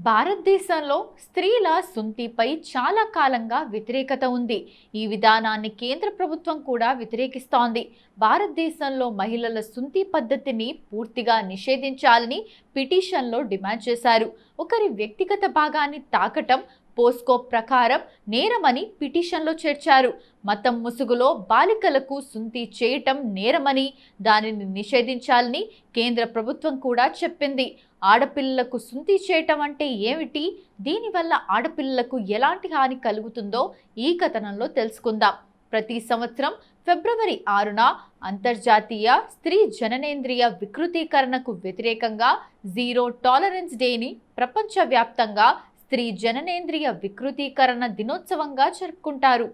భారతదేశంలో స్త్రీల సుంతిపై చాలా కాలంగా వ్యతిరేకత ఉంది. ఈ విధానాన్ని కేంద్ర ప్రభుత్వం కూడా వ్యతిరేకిస్తోంది. భారతదేశంలో మహిళల సుంతి పద్ధతిని పూర్తిగా నిషేధించాలని పిటిషన్లో డిమాండ్ చేశారు. ఒకరి వ్యక్తిగత భాగాన్ని తాకటం పోస్కో ప్రకారం నేరమని పిటిషన్లో చేర్చారు. మతం ముసుగులో బాలికలకు సుంతి చేయటం నేరమని, దానిని నిషేధించాలని కేంద్ర ప్రభుత్వం కూడా చెప్పింది. ఆడపిల్లలకు సుంతి చేయటం అంటే ఏమిటి, దీనివల్ల ఆడపిల్లలకు ఎలాంటి హాని కలుగుతుందో ఈ కథనంలో తెలుసుకుందాం. ప్రతి సంవత్సరం ఫిబ్రవరి 6న అంతర్జాతీయ స్త్రీ జననేంద్రియ వికృతీకరణకు వ్యతిరేకంగా జీరో టాలరెన్స్ డేని ప్రపంచవ్యాప్తంగా స్త్రీ జననేంద్రియ వికృతీకరణ దినోత్సవంగా జరుపుకుంటారు.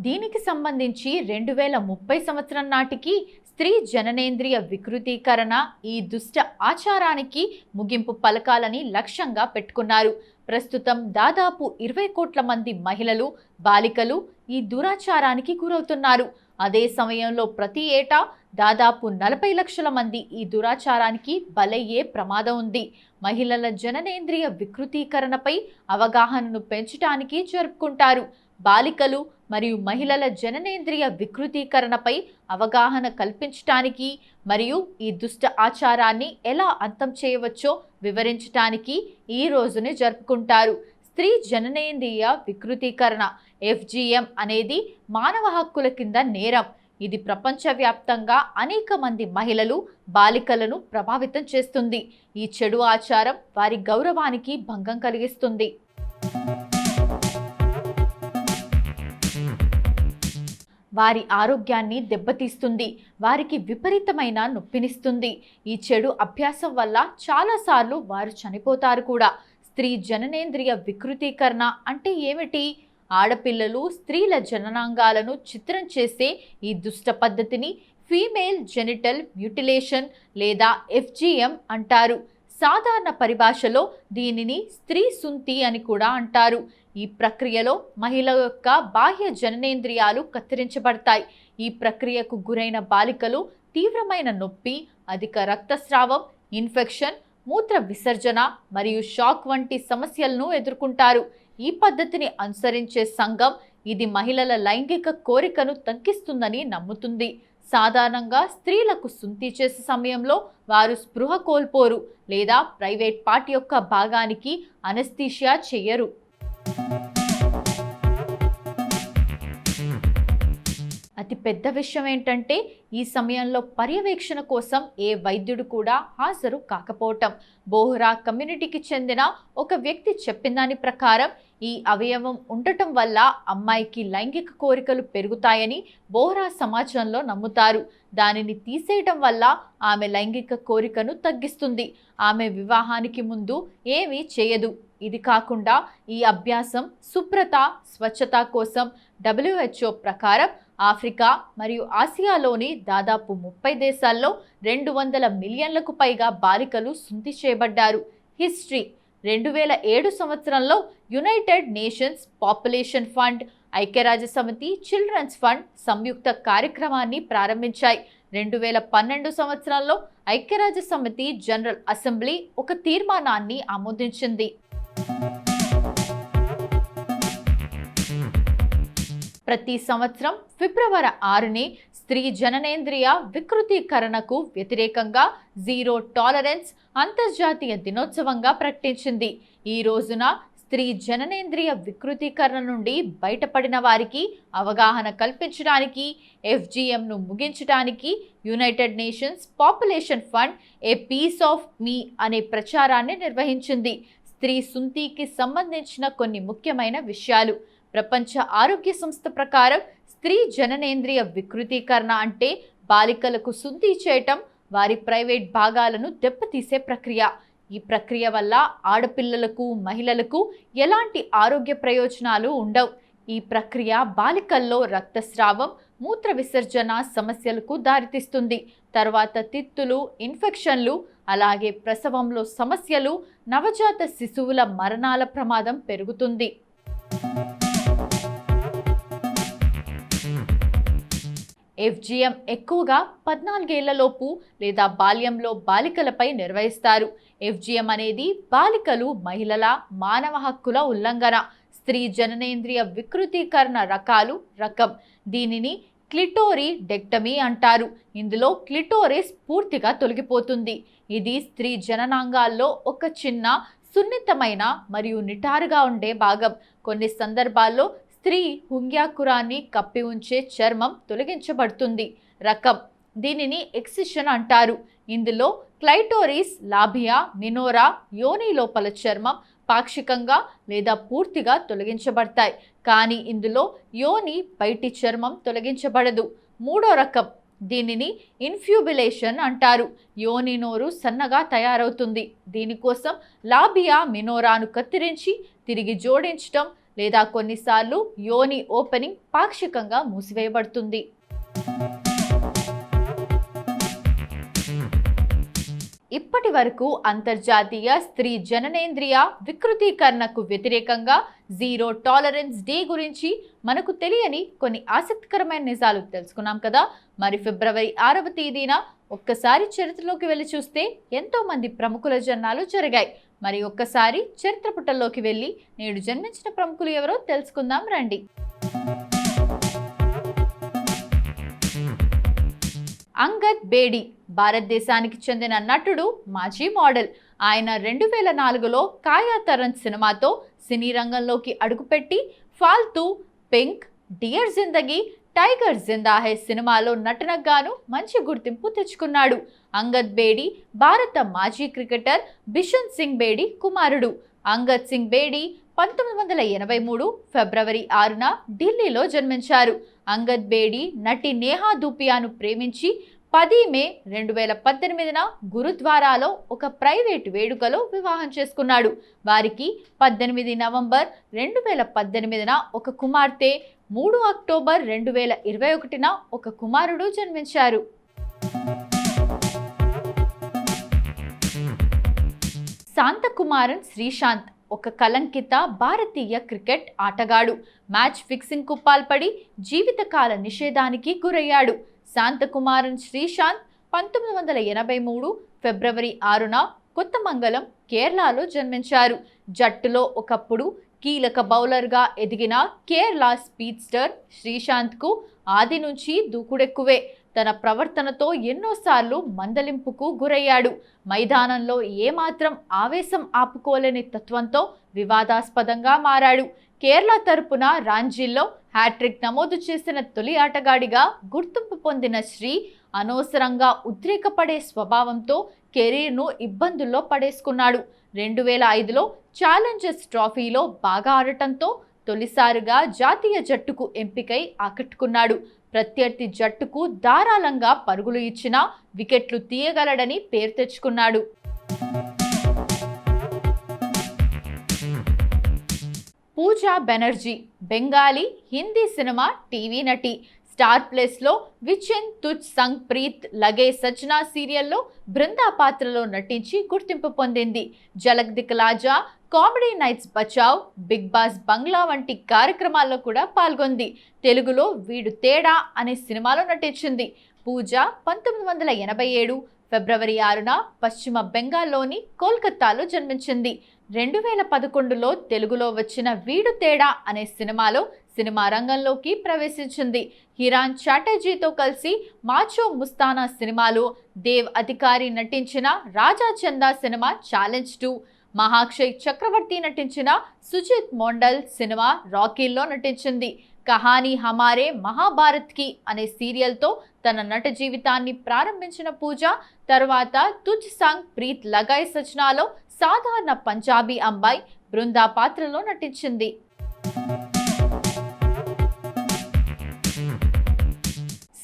దీనికి సంబంధించి 2030 సంవత్సరం నాటికి స్త్రీ జననేంద్రియ వికృతీకరణ ఈ దుష్ట ఆచారానికి ముగింపు పలకాలని లక్ష్యంగా పెట్టుకున్నారు. ప్రస్తుతం దాదాపు 20 కోట్ల మంది మహిళలు, బాలికలు ఈ దురాచారానికి గురవుతున్నారు. అదే సమయంలో ప్రతి ఏటా దాదాపు 40 లక్షల మంది ఈ దురాచారానికి బలయ్యే ప్రమాదం ఉంది. మహిళల జననేంద్రియ వికృతీకరణపై అవగాహనను పెంచడానికి జరుపుకుంటారు. బాలికలు మరియు మహిళల జననేంద్రియ వికృతీకరణపై అవగాహన కల్పించటానికి మరియు ఈ దుష్ట ఆచారాన్ని ఎలా అంతం చేయవచ్చో వివరించటానికి ఈ రోజుని జరుపుకుంటారు. స్త్రీ జననేంద్రియ వికృతీకరణ FGM అనేది మానవ హక్కుల కింద నేరం. ఇది ప్రపంచవ్యాప్తంగా అనేక మంది మహిళలు, బాలికలను ప్రభావితం చేస్తుంది. ఈ చెడు ఆచారం వారి గౌరవానికి భంగం కలిగిస్తుంది. వారి ఆరోగ్యాన్ని దెబ్బతీస్తుంది. వారికి విపరీతమైన నొప్పినిస్తుంది. ఈ చెడు అభ్యాసం వల్ల చాలాసార్లు వారు చనిపోతారు కూడా. స్త్రీ జననేంద్రియ వికృతీకరణ అంటే ఏమిటి? ఆడపిల్లలు, స్త్రీల జననాంగాలను చిత్రం చేసే ఈ దుష్ట పద్ధతిని ఫీమేల్ జెనిటల్ మ్యూటిలేషన్ లేదా FGM అంటారు. సాధారణ పరిభాషలో దీనిని స్త్రీ సుంతి అని కూడా అంటారు. ఈ ప్రక్రియలో మహిళ యొక్క బాహ్య జననేంద్రియాలు కత్తిరించబడతాయి. ఈ ప్రక్రియకు గురైన బాలికలు తీవ్రమైన నొప్పి, అధిక రక్తస్రావం, ఇన్ఫెక్షన్, మూత్ర విసర్జన మరియు షాక్ వంటి సమస్యలను ఎదుర్కొంటారు. ఈ పద్ధతిని అనుసరించే సంఘం ఇది మహిళల లైంగిక కోరికను తగ్గిస్తుందని నమ్ముతుంది. సాధారణంగా స్త్రీలకు సుంతి చేసే సమయంలో వారు స్పృహ కోల్పోరు లేదా ప్రైవేట్ పార్ట్ యొక్క భాగానికి అనస్థీషియా చేయరు. అతి పెద్ద విషయం ఏంటంటే ఈ సమయంలో పర్యవేక్షణ కోసం ఏ వైద్యుడు కూడా హాజరు కాకపోవటం. బోహ్రా కమ్యూనిటీకి చెందిన ఒక వ్యక్తి చెప్పిన దాని ప్రకారం ఈ అవయవం ఉండటం వల్ల అమ్మాయికి లైంగిక కోరికలు పెరుగుతాయని బోహ్రా సమాజంలో నమ్ముతారు. దానిని తీసేయటం వల్ల ఆమె లైంగిక కోరికను తగ్గిస్తుంది. ఆమె వివాహానికి ముందు ఏమీ చేయదు. ఇది కాకుండా ఈ అభ్యాసం శుభ్రత, స్వచ్ఛత కోసం WHO ప్రకారం ఆఫ్రికా మరియు ఆసియాలోని దాదాపు 30 దేశాల్లో 200 మిలియన్లకు పైగా బాలికలు సుంతి చేయబడ్డారు. హిస్టరీ 2007 సంవత్సరంలో యునైటెడ్ నేషన్స్ పాపులేషన్ ఫండ్, ఐక్యరాజ్య సమితి చిల్డ్రన్స్ ఫండ్ సంయుక్త కార్యక్రమాన్ని ప్రారంభించాయి. 2012 సంవత్సరంలో ఐక్యరాజ్య సమితి జనరల్ అసెంబ్లీ ఒక తీర్మానాన్ని ఆమోదించింది. ప్రతి సంవత్సరం ఫిబ్రవరి 6ని స్త్రీ జననేంద్రియ వికృతీకరణకు వ్యతిరేకంగా జీరో టాలరెన్స్ అంతర్జాతీయ దినోత్సవంగా ప్రకటించింది. ఈ రోజున స్త్రీ జననేంద్రియ వికృతీకరణ నుండి బయటపడిన వారికి అవగాహన కల్పించడానికి, FGMను ముగించడానికి United Nations Population Fund a piece of me అనే ప్రచారాన్ని నిర్వహించింది. స్త్రీ సుంతికి సంబంధించిన కొన్ని ముఖ్యమైన విషయాలు. ప్రపంచ ఆరోగ్య సంస్థ ప్రకారం స్త్రీ జననేంద్రియ వికృతీకరణ అంటే బాలికలకు సుంతి చేయటం, వారి ప్రైవేట్ భాగాలను దెబ్బతీసే ప్రక్రియ. ఈ ప్రక్రియ వల్ల ఆడపిల్లలకు, మహిళలకు ఎలాంటి ఆరోగ్య ప్రయోజనాలు ఉండవు. ఈ ప్రక్రియ బాలికల్లో రక్తస్రావం, మూత్ర విసర్జన సమస్యలకు దారితీస్తుంది. తర్వాత తిత్తులు, ఇన్ఫెక్షన్లు, అలాగే ప్రసవంలో సమస్యలు, నవజాత శిశువుల మరణాల ప్రమాదం పెరుగుతుంది. FGM ఎక్కువగా 14 ఏళ్లలోపు లేదా బాల్యంలో బాలికలపై నిర్వహిస్తారు. FGM అనేది బాలికలు, మహిళల మానవ హక్కుల ఉల్లంఘన. స్త్రీ జననేంద్రియ వికృతీకరణ రకం. దీనిని క్లిటోరిడెక్టమీ అంటారు. ఇందులో క్లిటోరిస్ పూర్తిగా తొలగిపోతుంది. ఇది స్త్రీ జననాంగాల్లో ఒక చిన్న, సున్నితమైన మరియు నిటారుగా ఉండే భాగం. కొన్ని సందర్భాల్లో స్త్రీ హుంగ్యాకురాన్ని కప్పి ఉంచే చర్మం తొలగించబడుతుంది. రకం దీనిని ఎక్సిషన్ అంటారు. ఇందులో క్లైటోరిస్, లాబియా మినోరా, యోని లోపల చర్మం పాక్షికంగా లేదా పూర్తిగా తొలగించబడతాయి. కానీ ఇందులో యోని బయటి చర్మం తొలగించబడదు. మూడో రకం దీనిని ఇన్ఫ్యూబులేషన్ అంటారు. యోని నోరు సన్నగా తయారవుతుంది. దీనికోసం లాబియా మినోరాను కత్తిరించి తిరిగి జోడించటం లేదా కొన్నిసార్లు యోని ఓపెనింగ్ పాక్షికంగా మూసివేయబడుతుంది. ఇప్పటి వరకు అంతర్జాతీయ స్త్రీ జననేంద్రియ వికృతీకరణకు వ్యతిరేకంగా జీరో టాలరెన్స్ డే గురించి మనకు తెలియని కొన్ని ఆసక్తికరమైన నిజాలు తెలుసుకున్నాం కదా. మరి ఫిబ్రవరి 6వ తేదీన ఒక్కసారి చరిత్రలోకి వెళ్ళి చూస్తే ఎంతో మంది ప్రముఖుల జన్మాలు జరిగాయి. మరి ఒక్కసారి చరిత్ర పుటల్లోకి వెళ్ళి నేడు జన్మించిన ప్రముఖులు ఎవరో తెలుసుకుందాం రండి. అంగద్ బేడి భారతదేశానికి చెందిన నటుడు, మాజీ మోడల్. ఆయన 2004లో కాయాతరన్ సినిమాతో సినీ రంగంలోకి అడుగుపెట్టి ఫాల్తూ, పింక్, డియర్ జిందగీ, టైగర్ జిందా హై సినిమాలో నటనకు గాను మంచి గుర్తింపు తెచ్చుకున్నాడు. అంగద్ బేడి భారత మాజీ క్రికెటర్ బిషన్ సింగ్ బేడి కుమారుడు. అంగద్ సింగ్ బేడి 1983 ఫిబ్రవరి 6న ఢిల్లీలో జన్మించారు. అంగద్ బేడి నటి నేహా ధూపియాను ప్రేమించి 10 మే 2018న గురుద్వారాలో ఒక ప్రైవేటు వేడుకలో వివాహం చేసుకున్నాడు. వారికి 18 నవంబర్ 2018న ఒక కుమార్తె, 3 అక్టోబర్ 2021న ఒక కుమారుడు జన్మించారు. శాంతకుమారన్ శ్రీశాంత్ ఒక కలంకిత భారతీయ క్రికెట్ ఆటగాడు. మ్యాచ్ ఫిక్సింగ్ కు పాల్పడి జీవితకాల నిషేధానికి గురయ్యాడు. శాంతకుమారన్ శ్రీశాంత్ 1983 ఫిబ్రవరి 6న కొత్తమంగళం, కేరళలో జన్మించారు. జట్టులో ఒకప్పుడు కీలక బౌలర్గా ఎదిగిన కేరళ స్పీడ్స్టర్ శ్రీశాంత్కు ఆది నుంచి దూకుడెక్కువే. తన ప్రవర్తనతో ఎన్నోసార్లు మందలింపుకు గురయ్యాడు. మైదానంలో ఏమాత్రం ఆవేశం ఆపుకోలేని తత్వంతో వివాదాస్పదంగా మారాడు. కేరళ తరపున రాంజీల్లో హ్యాట్రిక్ నమోదు చేసిన తొలి ఆటగాడిగా గుర్తింపు పొందిన శ్రీ అనవసరంగా ఉద్రేకపడే స్వభావంతో కెరీర్ను ఇబ్బందుల్లో పడేసుకున్నాడు. 2005లో ఛాలెంజర్స్ ట్రోఫీలో బాగా ఆడటంతో తొలిసారిగా జాతీయ జట్టుకు ఎంపికై ఆకట్టుకున్నాడు. ప్రత్యర్థి జట్టుకు ధారాళంగా పరుగులు ఇచ్చినా వికెట్లు తీయగలడని పేరు తెచ్చుకున్నాడు. పూజా బెనర్జీ బెంగాలీ, హిందీ సినిమా, టీవీ నటి. స్టార్ ప్లస్లో విచెన్ తుజ్ సంగ్ ప్రీత్ లగే సజ్నా సీరియల్లో బృందా పాత్రలో నటించి గుర్తింపు పొందింది. జలక్ దిక్లాజా, comedy nights Bachao, big boss బంగ్లా వంటి కార్యక్రమాల్లో కూడా పాల్గొంది. తెలుగులో వీడు తేడా అనే సినిమాలో నటించింది. పూజ 1987 ఫిబ్రవరి 6న పశ్చిమ బెంగాల్లోని కోల్కతాలో జన్మించింది. 2011లో తెలుగులో వచ్చిన వీడు తేడా అనే సినిమాలో సినిమా రంగంలోకి ప్రవేశించింది. హిరాన్ చాటర్జీతో కలిసి మాచో ముస్తానా సినిమాలో, దేవ్ అధికారి నటించిన రాజా చందా సినిమా ఛాలెంజ్ 2, మహాక్షయ్ చక్రవర్తి నటించిన సుజిత్ మోండల్ సినిమా రాకీల్లో నటించింది. కహానీ హమారే మహాభారత్ కి అనే సీరియల్తో తన నట జీవితాన్ని ప్రారంభించిన పూజ తర్వాత తుజ్ సంగ్ ప్రీత్ లగాయ్ సజ్నాలో సాధారణ పంజాబీ అమ్మాయి బృందా పాత్రలో నటించింది.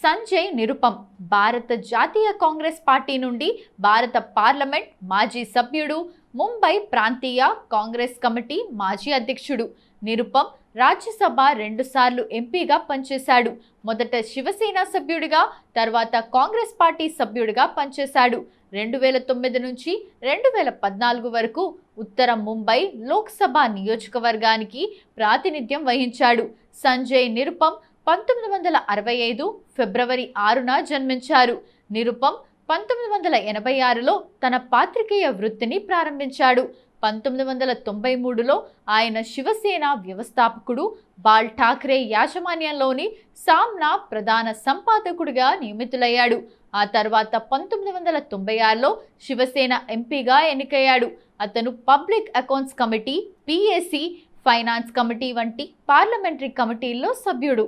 సంజయ్ నిరుపమ్ భారత జాతీయ కాంగ్రెస్ పార్టీ నుండి భారత పార్లమెంట్ మాజీ సభ్యుడు, ముంబై ప్రాంతీయ కాంగ్రెస్ కమిటీ మాజీ అధ్యక్షుడు. నిరుపమ్ రాజ్యసభ 2 సార్లు ఎంపీగా పనిచేశాడు. మొదట శివసేన సభ్యుడిగా, తర్వాత కాంగ్రెస్ పార్టీ సభ్యుడిగా పనిచేశాడు. 2009 నుంచి 2014 వరకు ఉత్తర ముంబై లోక్సభ నియోజకవర్గానికి ప్రాతినిధ్యం వహించాడు. సంజయ్ నిరుపమ్ 1965 ఫిబ్రవరి 6న జన్మించారు. నిరుపమ్ 1986లో తన పాత్రికేయ వృత్తిని ప్రారంభించాడు. 1993లో ఆయన శివసేన వ్యవస్థాపకుడు బాల్ ఠాక్రే యాజమాన్యంలోని సామ్నా ప్రధాన సంపాదకుడిగా నియమితులయ్యాడు. ఆ తర్వాత 1996లో శివసేన ఎంపీగా ఎన్నికయ్యాడు. అతను public accounts committee, PAC, finance committee వంటి పార్లమెంటరీ కమిటీల్లో సభ్యుడు.